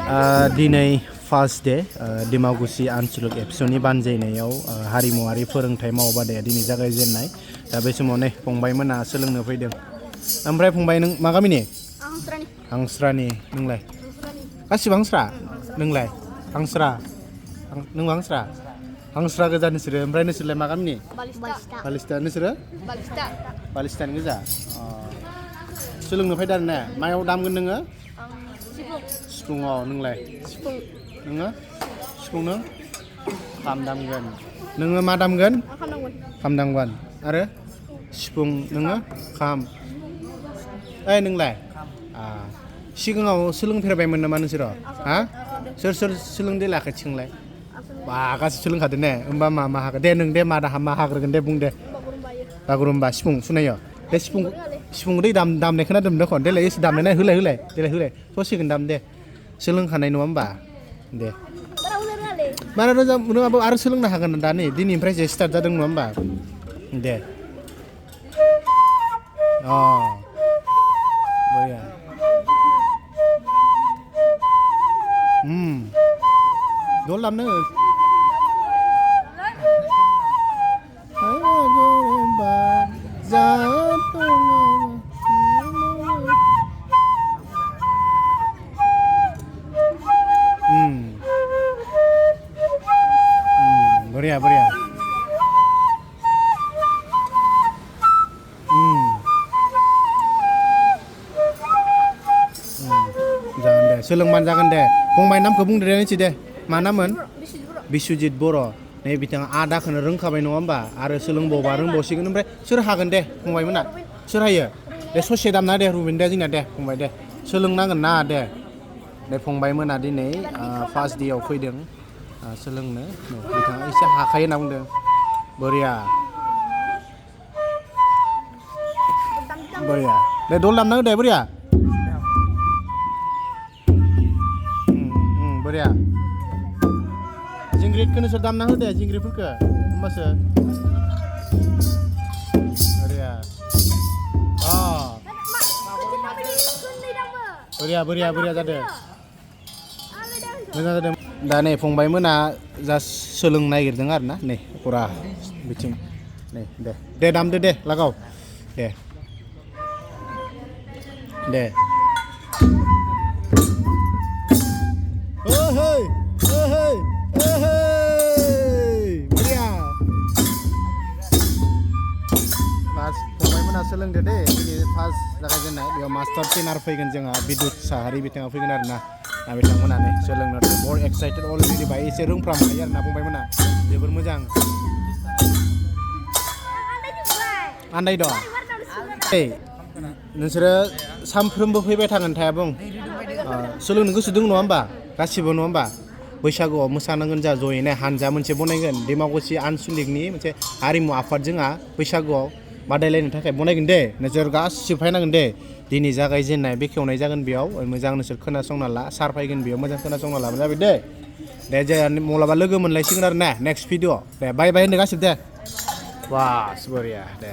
दिनै first day Dimakuchi आनसलिक एबसुनि बानजायनायाव हारिमुवारि फोरोंथाइ मावबादाया दिनै जागायजेननाय दा बे समाव नै फंबायमोना सोलोंनो फैदों ओमफ्राय फंबाय नों मा गामिनि हांस्रानि नोंलाय गासिबो हांस्रा नोंलाय हांस्रा नों हांस्रा हांस्रा गोजा नोंसोरो ओमफ्राय नोंसोरलाय मा गामिनि बालिस्टा नोंसोरो बालिस्टानि गोजा सोलोंनो फैदों आरो ना मायाव दामगोन नोङो सिफुङाव नोंलाय नोङो सिफुं नों खाम दामगोन नोङो मा दामगोन खाम दामगोन आरो सिफुं नोङो खाम नोंलाय सिगाङाव सोलोंफेरबायमोन नामा नोंसोरो हा सोर सोलोंदो लाखाथिंलाय बा गासै सोलोंखादों ने होमबा मा हागोन दे नों दे मा हाग्रोगोन दे बुं दे बागुरुम्बा सिफुं सुनायो दे सिफुं दै दामनाय खोनादों दखन देलाय एसे दामनाय होलाय ससिगोन दाम दे सोलोंखानाय नङा होमबा दे बारा रोङाबो आरो सोलोंनो हागोन दा नै दिनैनिफ्रायसो स्टार्ट जादों नङा होमबा दे बरिया दल दामनो बरिया जागोन दे सोलोंबानो जागोन दे फंबाय नामखौ बुंदो दे नोंसि दे मा नाममोन बिस्वजित बर' नै बिथाङा आदाखौनो रोंखाबाय नङा होमबा आरो सोलोंबावबा रोंबावसिगोन ओमफ्राय सोर हागोन दे फंबायमोना सोर हायो दे ससे दामना दे रुबिन दे जोंना दे फंबाय दे सोलोंनांगोन ना दे फंबायमोना दिनै फार्स्ट डेआव फैदों सोलोंनो बिथाङा एसे हाखायो होनना बुंदों बरिया दे दल दामना हो दे बरिया बरिया जिंग्रिदखौ नोंसोर दामना हो दे जिंग्रिफोरखौ होमबासो बरिया जादों मोजां जादों दा नै फंबायमोना जास्ट सोलोंनो नागिरदों आरो ना नै फुरा बिथिं नै दे दामदो दे लागाव दे फंबायमोना सोलोंदो दे दिनै फार्स्ट जागायजेननाय बेयाव मास्टार ट्रेनार फैगोन जोंहा बिदुत साहारि बिथाङा फैगोन आरो ना बिथांमोना नै सोलोंनो बर एक्साइटेड अलरेडि बाय एसे रोंफ्रामखायो आरो ना फंबायमोना जोबोर मोजां आन्दाय दं नोंसोरो सानफ्रोमबो फैबाय थागोन थाया बुं सोलोंनो गोसो दं नङा होमबा गासिबो नङा होमबा बैसागुआव मोसानांगोन जा जयैनो हानजा मोनसे बनायगोन डिमाकुसि आनसलिकनि मोनसे हारिमु आफाद जोंहा बैसागुआव बादायलायनो थाखाय बनायगोन दे नोंसोर गासिबो फैनांगोन दे दिनै जागायजेननाय बेखेवनाय जागोन बेयाव मोजां नोंसोर खोनासंना ला सार फैगोन बेयाव मोजां खोनासंना लाबानो जाबाय दे जोंहा माब्लाबा लोगो मोनलायसिगोन आरो ना नेक्स्ट भिडिअ दे बाय होनदो गासिबो दे बास बरिया दे